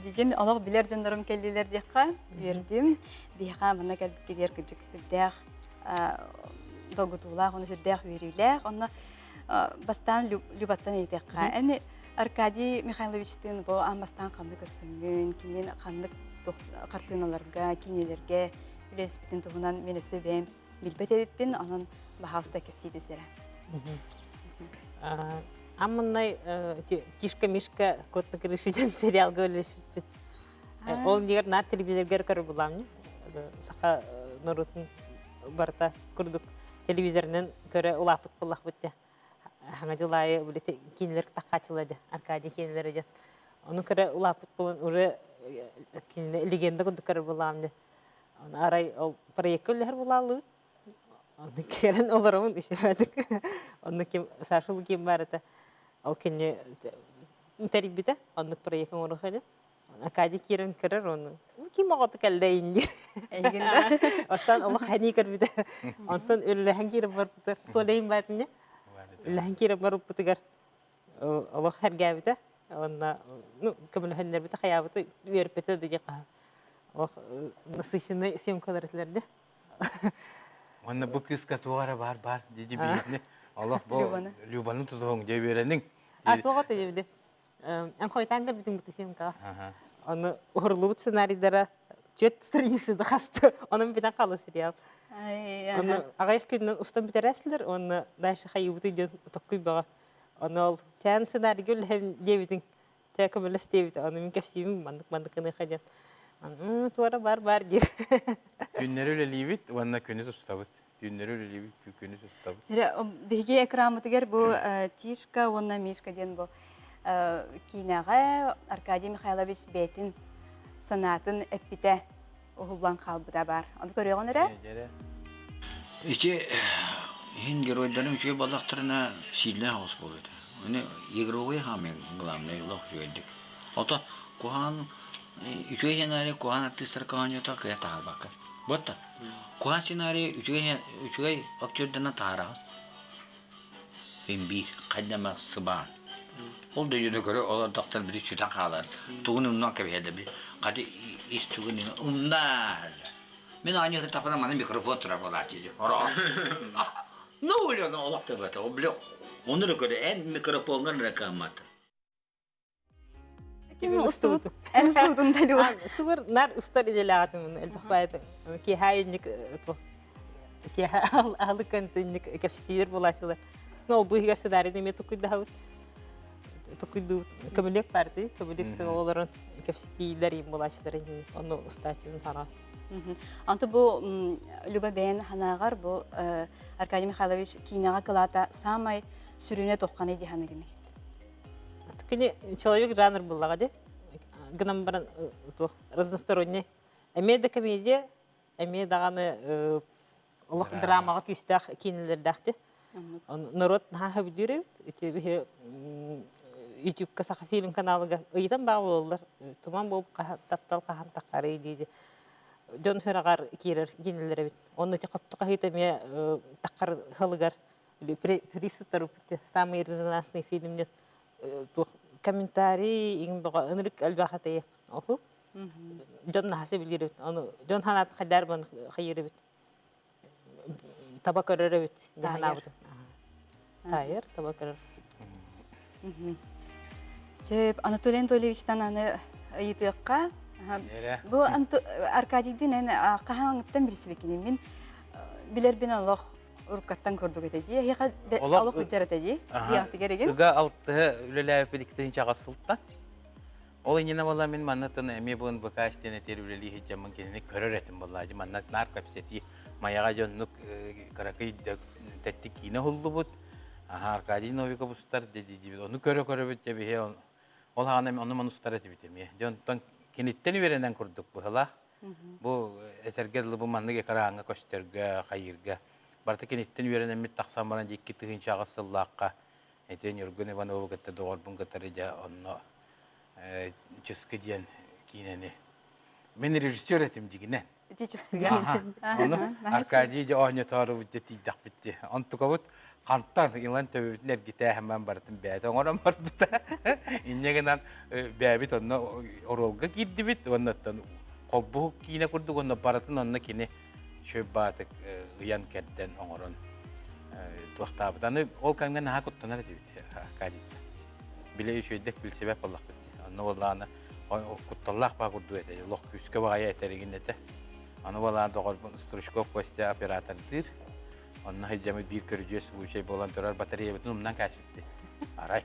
деген олық білер жондарым келдилер дейқа бердім. Бейха мұна кәлбік кедер күдік үддәқ долгутулақ, оны сүрдәқ үйриләқ, оны бастан любаттан етеққа. Аркадий Михайловичтин бу амастан канды көрсөңүн, кинен канды картыналарга, кинелерге үлеспитин тугунан мени сөбем билбет эбиппин, анан бахалста кепсиди сере. Аммынай Тишка-Мишка котны крышиден сериалга үлеспит. Ол негер нар телевизоргер көрүп буламны. Сака норутун барта курдук телевизорнен көрө улапыт булак битте. Хаңа жылайы бүлете кинелер такачылады. Аркадий кинелер эдет. Оны көрө улапыт булун уже кине легенда курдук көрүп буламны. Оны арай ол проект өлөр булалы. Оны керен оларымын ишемедик. Оны ким сашыл ким бар это. Ол кине терибите. Оны проектын орухады. Аркадий кирен көрөр оны. Ким оготы келде инди. Эйгенде. Остан ол хани көрбүдө. Онтон өлөһөн кирип барып толейин байтыны. Өлөһөн кирип барып бутугар. Ол хергәбите. Онна ну көмөлөһөннөр бите хаябыты үйөрүп бите деге ка. Ол насыщенный съемкаларда. Онна бу кыска тугара бар диди бийне. Аллах бу Любаны тутуң деп беренин. Атуга тежебде. Ам хойтанга битин бутышынка. Оны орлубут сценарийлера чет страницы да хасты. Onun bitan калы сериал. Оны агайх күннән устан битерәсләр, оны дальше хайыбыты ден токкый бага. Оны ол тән сценарий гөл һәм дебитин. Тәкәмелес дебит. Оны мин кәфсибим мандык хаҗат. Туара бар дир. Күннәр үле ливит, онна күнүс устабыт. Күннәр үле ливит, күнүс устабыт. Тере биге экрамытыгер бу Тишка, онна Мишка ден бу кинага Аркадий Михайлович бетин санатын эппите угуллан калбыда бар. Аны көрөгөн эре? Иче хин геройдарын үче балактарына силне хаус болду. Уни игровый хамен главный лох жөйдүк. Ото кухан үче хенаре кухан артисттер кааньота кыята албакка. Ботта. Кухан сценарий үче актёрдана тарас. Бимби кайдама сыбан. Ол да юда көрө олар доктор бир чута калат. Тугунумнан кебеде би. Кады ис тугунун умдар. Мен аньы тапана мана микрофон тура болачы. Ора. Ну улё на олакта бата. Облё. Onu da göre en mikrofonun rekamatı. Kim ustad? En ustadın dalı. Tuvar nar ustad idilatım elbette. Ki haynik to. Ki alkan tinnik kapsitir bulaşılar. No bu hiç sadari demi tukuydu havut. Tukuydu kabulek parti, kabulek oların kapsitirleri bulaşılar onu ustadın para. Анту бу Люба бен ханагар бу Аркадий Михайлович кинага кылата самай сүрүнө токкан эди ханагыны. Такие человек жанр был лагаде. Гнам баран то разносторонний. Эмеде комедия, эмеде даганы Аллах драмага күстах кинелердахте. Народ наха бидүрү, эти YouTube касаха фильм каналыга ыйтан багы болдур. Туман болуп таптал кахан такары дейди. Дон хөрагар кирер кинелере бит. Оны каптыга хитеме таккар хылыгар присутар бит. Самый резонансный фильм то комментарий иң бага ынрык албахатая. Оху. Дон нахасы билер бит. Аны дон ханат хадар бан хайыр бит. Табакырыр бит. Дана бит. Тайыр табакырыр. Сөп Анатолий Анатольевичтан аны ыйтыкка bu Arkadiy'den kahangıttan birisi bekledim. Ben bilir ben Allah urkattan kurduk edeceği. Heka Allah hüccar edeceği. Diyakti gereken. Uga altı üleleyip birlikte hiç ağasıldı. O yine valla ben manatını emi bugün birkaç tane terüleli hicamın kendini körür etim vallahi. Manat nar kapseti mayaga jonluk karakay tettik yine huldu bud. Arkadiy Novikov ustar dedi. Onu körü bit cebihe. Ol hanım onu manustar etim ya. Jontan Kinitten verenden kurduk bu hala. Bu esergel bu manlık ekranga koşturga, hayırga. Barta kinitten verenden mit taksam baran jikki tığın çağısıllaqqa. Eten Yurgun Ivanov gatta doğar bun gatarıca onu çıskı diyen kineni. Men rejissör etim jiginen. Onu Arkadiyce oynatары bitti dak bitti. Antukavut kantan ilan töbütler gite hemen bartım beyde oran bardı da. İnnegenen beybit onu orolga girdi bit ondan kolbu kine kurduk onu baratın onunla kine şöyle batık uyan kedden oran tuhtabıdan ol kangen ha kuttanır bit Arkadiy. bile üşüydük bil sebep Allah bitti. Anı vallahi kuttallak bağ kurdu ete. Lok küske bağaya eterigin ete. Anı vallahi doğru Strushkov Kostya operatördür. Onun hicamı bir körücüye sulu şey bolan törer batarya bütün umdan kasbitti. Aray.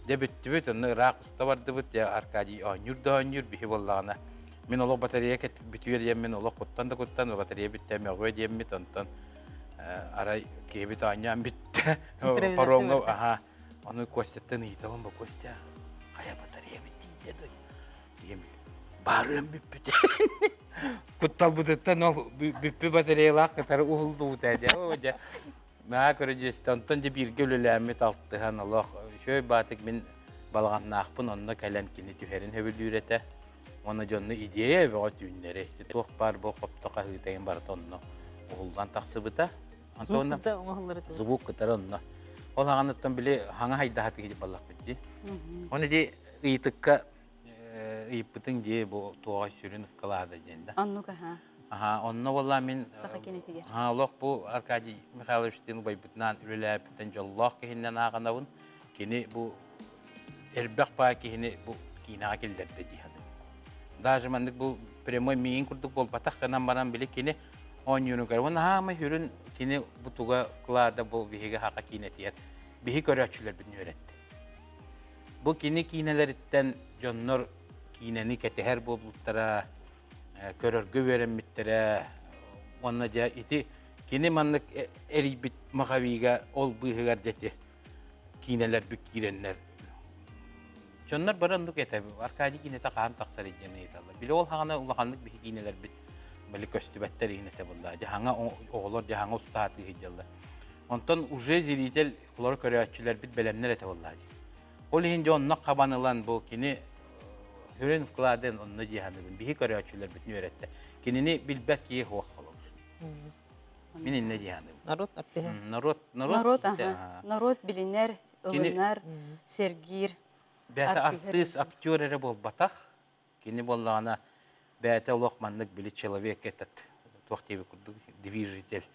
De bitti onu Irak usta vardı bit ya Arkadi anyur bihi vallahına. Min olo batarya ket bitiyor diye min olo kuttan batarya bitti mi o diye mi tonton. Aray kebit anyam bitti. Parongo aha. Onu Kostya'dan iyi tamam mı Kostya? Kaya batarya bitti dedi. Diyeyim. Barım bitti. Kuttal buduttan o bitti bataryalar kadar uhuldu dedi. Oca. Maa körücesi tonton de bir gölülämmet alttıhan Allah. Şöyle batık min balğan naqpın onunla kələnkini tüherin höbüldürete. Ona jonnu ideya ve o düğünleri. Tuğ bar bu qopta qahıtayın bar tonno. Uhuldan taqsıbıta. Zubukta oğulları. Zubuk kıtar onunla. Ol hağanıttan bile hana hayda hatı gidip ballak bitti. Onu de ıytıkka ıyıpıtın diye bu tuğa sürünüp kalada jende. Annuka ha. Aha, onunla vallahi min Saqa kenetiger. ha Allah bu Arkadi Mikhailovичтин bayıpıtnan ürüläpten jallah kehinden ağanavın kini bu elbaq pa kini bu kina kelderdi cihanı. Даже mandık bu primoy miyin kurduk bol patak kanan baran bile kini 10 yunu karvan ha ma hürün kini bu tuga klada bu bihiga haqa kinetiyer. Bihi körəçülər birini öğretti. Bu kini kineleritten jonnor kineni keteher boblutlara körörgü verenmittere onna ja iti kini manlık eribit makaviga ol bıhıgar jeti kineler bük girenler jonnor baranduk ete arkadi kine taqan taqsar ejene etalla bile ol hana ulakanlık bihi kineler bit bali köstübetler inete bolla ja hanga oğlor ja hanga ustaatı hejalla ondan uje zilitel klor körəçülər bit belemler ete bolla ol hince onna qabanılan bu kini Hürün fıkladen onunla cihanıbın bihi körəçülər bütün öğretti. Kinini bilbət ki hoq olur. Minin ne cihanıbın? Narod apteha. Narod aha. Narod bilinler, ılınlar, sergir. Bəyətə artist, aktörere bol bataq. Kini bollağına bəyətə loqmanlık bili человек этот tuaq tebi kurdu, движитель.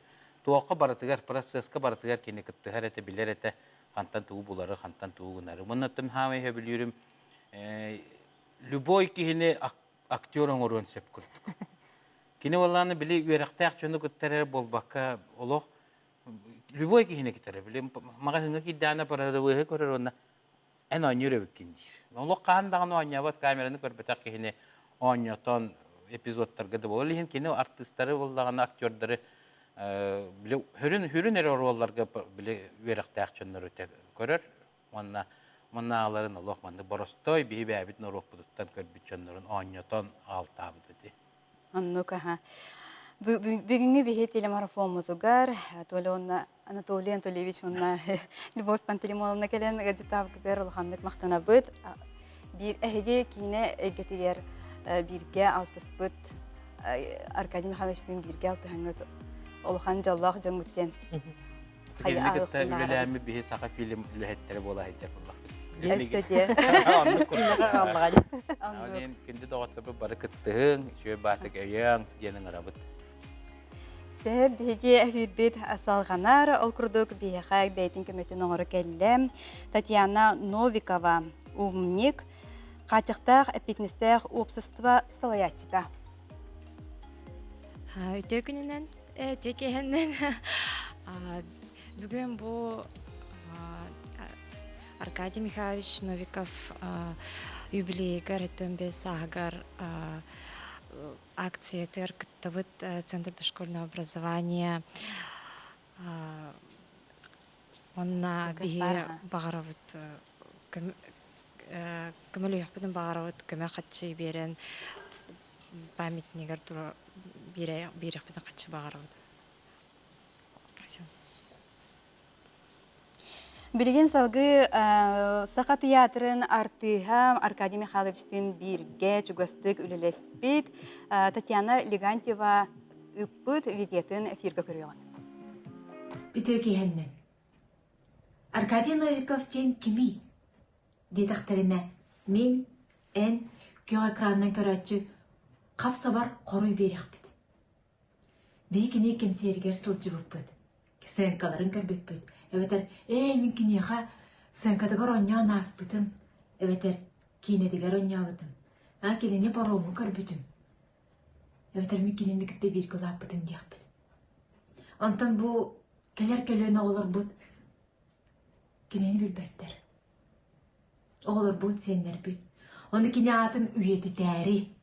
Tuaqqa baratıgar, proseska baratıgar kini kıttıgar ete biler ete xantan tuğu buları, xantan tuğu günarı. Bunun hamay höbülüyorum. Любой кихине актерон орон сеп курдук. Кини валланы били үйрәктәк чөнү күттерер болбакка олох. Любой кихине китерер били мага хыңга киддана парада вэхэ көрөр онна. Эн оньюрэ биккиндир. Олох каандаган оньябат камераны көрбөтөк кихине оньотон эпизодтарга да болор. Кини артисттары боллаган актердары били хүрүн ролларга били үйрәктәк чөнү өтө көрөр. Онна Манналарын Аллах манды боростой биһи бәбит норох будуттан көрбүт чоннорун оньотон алтабы dedi. Аннука ха. Бүгүнгү биһи телемарафонмузугар толонна Анатолий Анатольевич онна Любовь Пантелеймоновна келен гаджетап гдер улханнык мактанабыт. Бир эһиге кине эгетигер бирге алтыспыт Аркадий Михайловичтин бирге алтыхаңы улхан жаллах жангуттен. Hayırlıkta ülelemi bihi saka film lühetleri bola hecek Allah. Essedia. Anlık Anlık kendi doğatıbı barıkıttığın, şöyle batık öyen diyenin arabıt. Sebep bihi hürbet asalganar, ol kurduk bihi xayk beytin kömötün oğru kellem. Tatiana Novikova, umnik, kaçıqtaq, epitnistaq, upsıstva salayatçıda. Öte gününden, öte kehenden, bugün bu Arkadiy Mikhailovich Novikov юбилейгар өтөнбе сагар акция теркттавыт Центр дошкольного образования онна бие багаравыт көмөлү яппытын багаравыт көмө катчы берен памятнигер тура бирекпитин катчы багаравыт. Билген салгы Саха театрын артыха Аркадий Михайловичтин бирге чугастык үлелеспит Татьяна Легантьева ыппыт видетін эфирге көрüyorlar. Ütөкеһеннен. Аркадий Новиков тен кими? Детахтарына мен көк экраннан көрәтчү кап сабар коруй берекпит. Бейкине кенсергер сылжы буппыт. Кесенкаларын көрбөппүт. Эветер, мимкинеха Сынкадыгар оньяа наспытым. Эветер, кинедигер оньяабытым. Келени парому көрбүтүм. Эветер ми кинени китте бир кылааппытым диякпыт. Антан бу келер келөөнө олорбут. Кинени билбеттер. Олорбут сеннербит. Оны кине атын үйети тääри.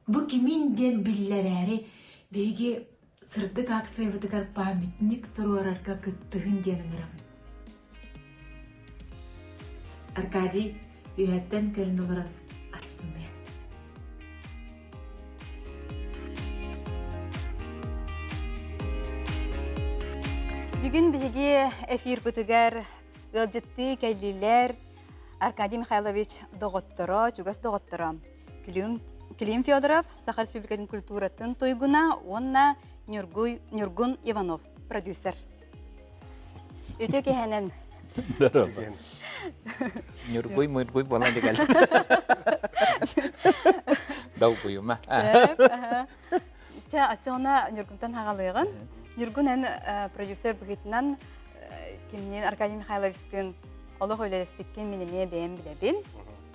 Бу киминден биллерääри биги сырдык акциябытыгар памятник туруарарга кыттыгын деныңырабын. Аркадий үйәттен көрін оларын астынды. Бүгін бізге эфир бұтығар ғылжытты кәлілер Аркадий Михайлович доғыттыра, чугас доғыттыра. Клим Федоров, Саха Республикатын культуратын тойгуна, онна Нюргун Иванов, продюсер. Өте кәхәнен. Нюргуй болан дегел. Дау буюма. Ачығына Нюргунтан хағалығын. Нюргун ән продюсер бұғытынан кемнен Аркадий Михайловичтің олық ойлареспеккен менеме бәйін білебін.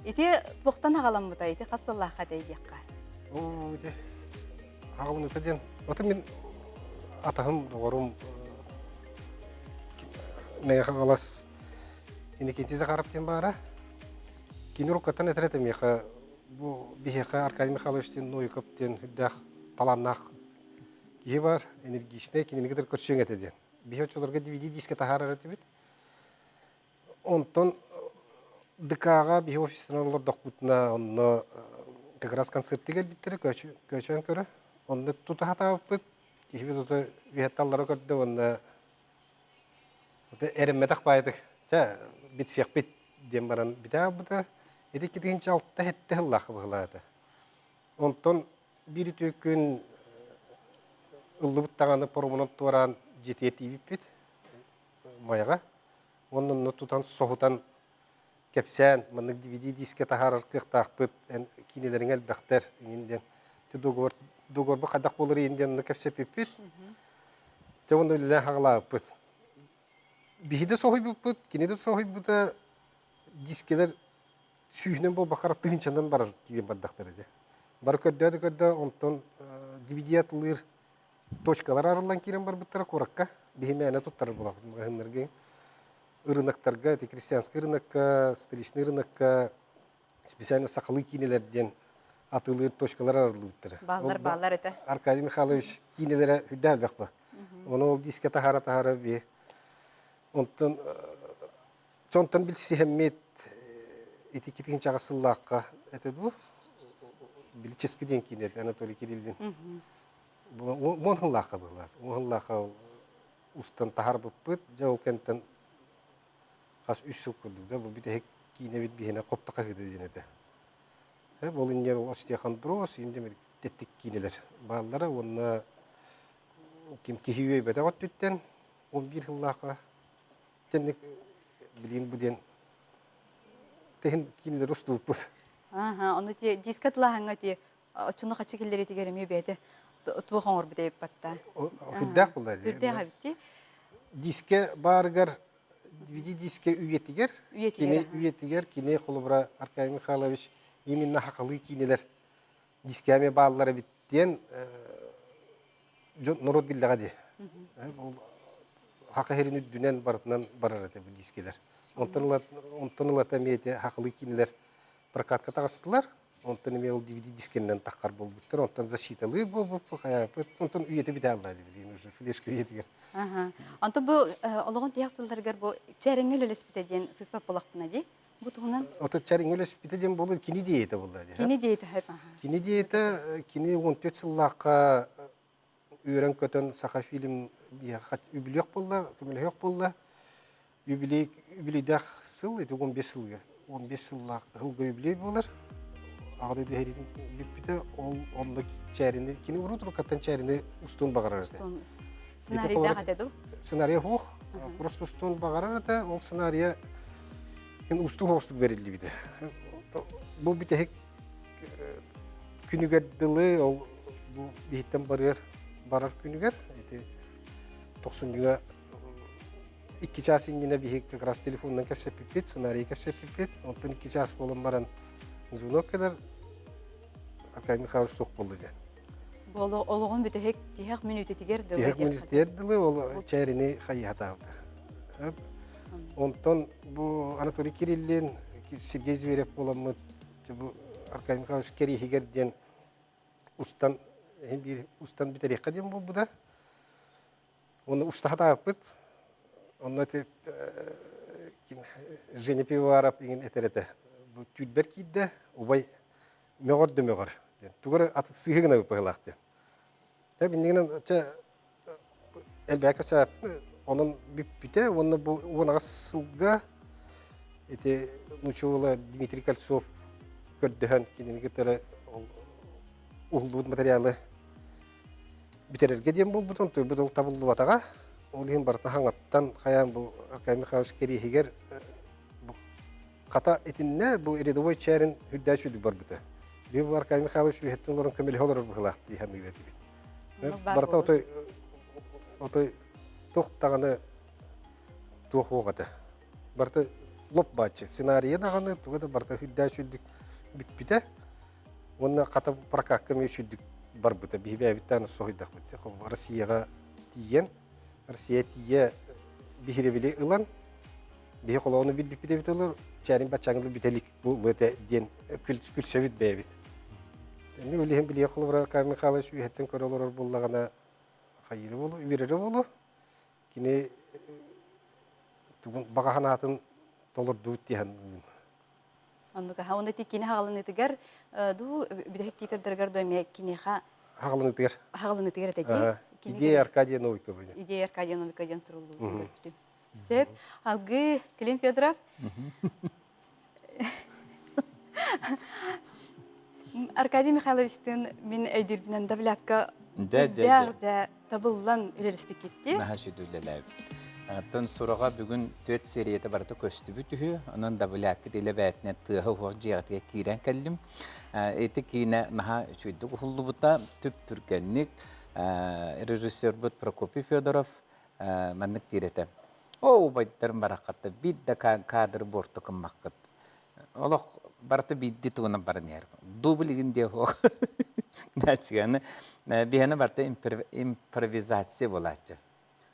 Ити бұқтан хағалам бұта, ити қасыллаққа дәйдеққа. Ити хағалын өтеден. Оты мен атағым доғырым мәйі хағалас инекентизе қараптен бара. Кені рұққаттан әтіретім еқі бұл бейеқі Аркадий Михайловичтен Нойковтен үддәқ таланнақ кейі бар, энергичне, кененігідер көрсең әтеден. Бейе өтшілерге DVD диске тахар әрәті бет. Онтон ДК-ға бейе офисынан олар доқпутына онны как раз концерттіге біттері көчен көрі. Онны тұты хата бұппыт, кейі бет ұты бейетталары көрді, онны әрімметақ байдық. Бит сияқ бет дем баран біті албыды. Еді кетігінші алтта хетті ғыллақы бұғылады. Онтон бір төкін ыллы бұттағаны порумынан туаран жетет ибіппет майға. Onun tutan soğutan kepsen, manık DVD diske taharar kıhtaqpıt, kinelerin elbaqtar, inden. Dogor bu qadaq bolur inden kepsep ipit. Te onu öyle haqlapıt. Bihide soğuy buput, kinede soğuy buta diskeler suyunen bol baqarat tığınçandan barar kiyen baddaqtar edi. Bar köddö onton DVD atılır точкалар арылан кирен бар буттара коракка. Бихимяна туттар була магазинлерге. Рыноктарга, это крестьянский рынокка, столичный рынокка, специально сақалы кинелерден атылы точкалар арылыптыр. Баллар это. Аркадий Михайлович кинелері хүддәл бақпа. Оны ол диске тахара бе. Онтон білсі хәммет этикеткен чағасыллаққа әтеді бұл. Білческеден кинеді, Анатолий Кириллден. Оңғыллаққа бұлады. Оңғыллаққа ұстан тахар бұппыт, жауыл кәнттен қас 3 жыл көрдік да, бұл біте кейіне бет бейіне қоптаққа кеді денеді. Бұл инер ол астияқан дұрос, енді теттік кейінелер. Балылары оны кем кехеуей бәді ғот бүттен, 11 жыллаққа. Тәнік білейін бұден тәхін кейінелер ұстуып бұд. Оны дискатлағанға де, ұчыны қачы келдері тегеріме бәді тұғы қоңыр бұдай бәтті. Хүддәқ бұлда де. Хүддәқ әбітті. Диске барығар DVD диске үйетігер, кене қолыбыра Аркадий Михайлович именно хақылы кейнелер дискеме балылары біттен народ білдіға де. Хақы херін үддінен барытынан барар әді бұл дискелер. Онтан ұлата мейте хақылы кейнелер прокатқа тағыстылар. Онтан еме ол DVD дискеннен таққар бол бұттыр. Онтан защиталы бол онтан үйеті біте алды дейді. Флешка үйетігер. Онтан бұл олығын тияқсылдарғар бұл чәріңі өлес бітеден сыспап болақпына де? Бұтығынан? Ота чәріңі өлес бітеден болу кені дейті болды. Кені дейті хайп. Кені дейті, кені 14 сыллаққа үйрен көтін сақа фильм үбілек болды, көмілек болды. Үбілейдәқ сыл, 15 сылға. 15 сыллақ ғылға үбілей болыр. Ағады бәйірдің біппіді, онды чәріні, кені ұрудыр, қаттан чәріні ұстуын бағарар әді. Сценарийда қадеді? Сценария хоқ, просто ұстуын бағарар әді, ол сценария ұсту хоқстық берілді біді. Бұл біті хек күнігер дылы, ол бейттен барар күнігер. 90-ға 2 час yine bir как раз telefondan kapsap pipet, senaryo kapsap pipet. Ondan 2 час bolun baran звонок kadar Arkay Mikhail sok boldu diye. Bolu oluğun bütehek tihek minütü tiger de. Tihek minütü tiger de ol çeyrini hayatavdı. Ondan bu Anatoly Kirillin Sergey Zverev bolamı bu Arkay Mikhail Kerihiger diyen ustan hem bir ustan bir tariqa diyen bu da. Onu usta hata yapıt. Onunla te kim Jenny Pivarap ingin eterete. Bu tülberkide obay mögör de mögör. Tuğra atı sığına yapılaktı. Tabii indingen elbette sa onun bir bite onu bu ona sılga ete nuçola Dmitri Koltsov gördüğün kendini getire ulduğu materyali bitererge diyen bu buton bu da tabuldu vataga olhin barta hangattan kayan bu Arkay Mikhail Kerihiger bu kata etinne bu eredoy çerin hüddaçü bar bite. Bu Arkay Mikhail şu hettonların kömeli olur bu hılak diye hanıreti. Barta otoy tohtağını tohuğada. Barta lop baçı senariye dağını tuğada barta hüddaçü bite. Onun kata prakak kömeli şüddük bar bite. Bihibe bitten sohuydak bite. Rusya'ya diyen Rusya tiye bihirebili ılan bihi kolağını bir bite bite olur. Çerin baçağını bitelik bu lete diyen külsevit beyvit. Ne öyle hem biliyor kolu bırak kaymak kalış üyetten kör olur bullağına hayırlı bolu, üyeri bolu. Kine bagahanatın dolur duut diyen. Anlık ha onu tikine halını tiger du bir de hektir dergar doyma kine ha Halını tiger. halını tiger teci. İdeya Arkadiy Novikov. İdeya Arkadiy Novikov'dan soruldu. Sep algı Klim Fedorov. Arkadiy Mikhailovичтен min ödüründen davlatka da tabıllan ürelespek gitti. Naha südülleler. Ton soruğa bugün 4 seriyete barıta köstü bütühü. Onun davlatka dile bätne tığı hoğ jiğatga kiren kellim. Etik yine naha südük hullu buta tüp türkenlik rejissör but Prokopy Fyodorov manlık direte. O baytlarım barakatta bir de kadr bortu kımmakkat. Allah barıta biddi tuğuna barın yer. Dubl igin diye hoğ. Naçıganı bihane barıta improvizasyon bolatçı.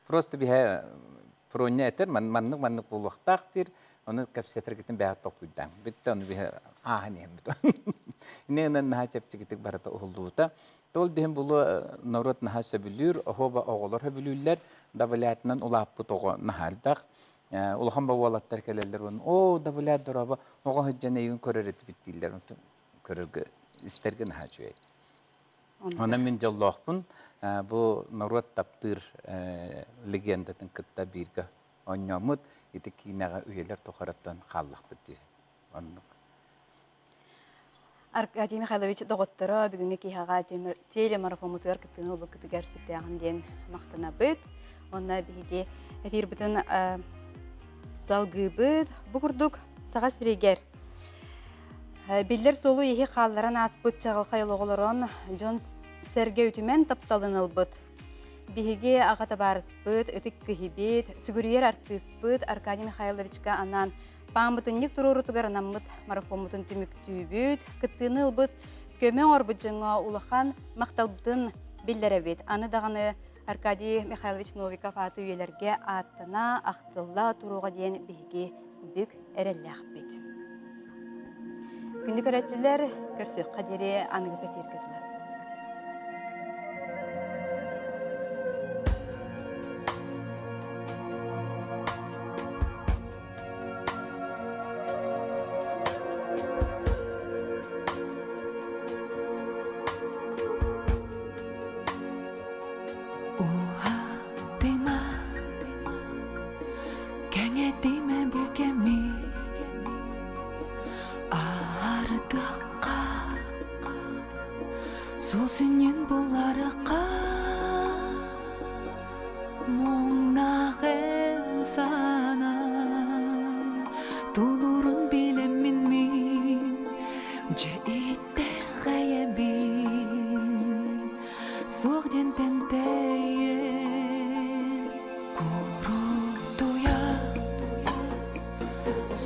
Просто bihe pronya eter manlık buluk takdir. Onu kapsatır gitin beyat tokuydan. Bitti onu bihe ahaniyem bitti. İneğinden naha çepçi gittik barıta oldu da. Tol dihem bulu narot naha söbülür. Ohoba oğullar höbülürler. Davlatından ulap bu toğu nahaldak. Ulağın babalatlar kelirler onun. O davlat duraba. Oğun hıccan eyün körür eti bittiyler. Körürgü isterge naha çöğe. Ona min jallahpun. Bu narot taptır legendatın kıtta birge. Onyamut iti kinaga üyeler tokarattan kallak bitti. Arkadiy Mikhailovich dogottara bugünkü kihaga telemarafon kıttığını bu kıtıgar sütleğen diyen maqtana bit. Onna bihidi efir bitin salgı bit. Bu kurduk sağa siriger. Biller solu yehi qallaran asbıt çağıl qayloğularan John Sergey Ütümen taptalın albıt. Bihigi ağata barıspıt, ıtık kıhibit, siguriyer artıspıt Arkadiy Mikhailovichka anan Pambıtınlık tururu tugaranamıt marafonmutun tümük tübüt, kıttığını ılbıt, köme orbıcıngı ulağan maqtalbıtın billerebit. Anı dağını Arkadiy Mikhailovich Novikov atı üyelerge attına, aqtılla turuğa diyen bihigi bük erelleğ bit. Gündük öğretçiler, körsük kaderi anıgıza firgıdılar. Kuru tuya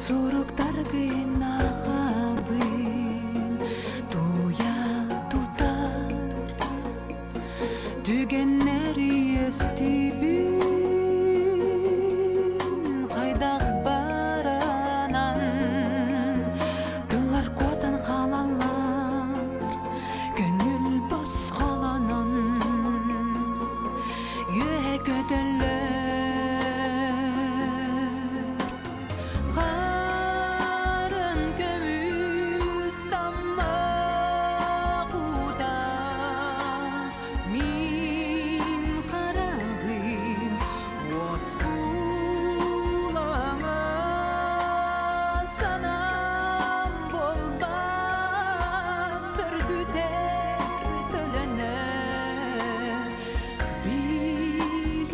суруктар кыйнагабын туя тутар түгеннер естибин хайдах баранан тылар котан халалар көңүл бас холонон юе көтөлөр Харын көмүс таммагуда мин харагым оскулаңа санам болбат сөргүтер төлөнө билегимда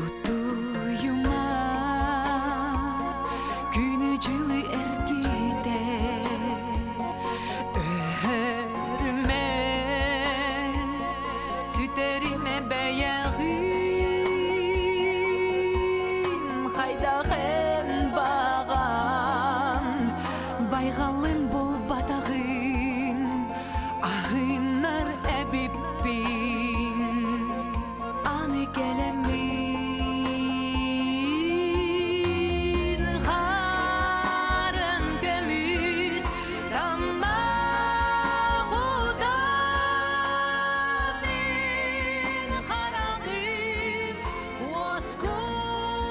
Бутуюма күні жылы әркеде өріме сүтеріме бәяғын қайдағын бағам байғалын бол батағын ағынар әбіппін аны келемин харын көмүс таммагуда мин харагым оскулаңа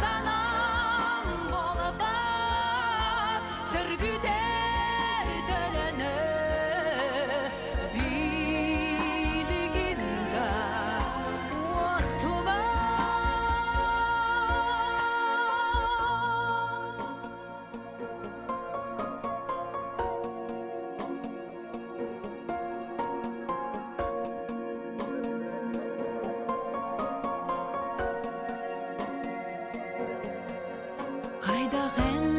санам болбат сөргүтер төлөнө билигинда остуба Кайдагын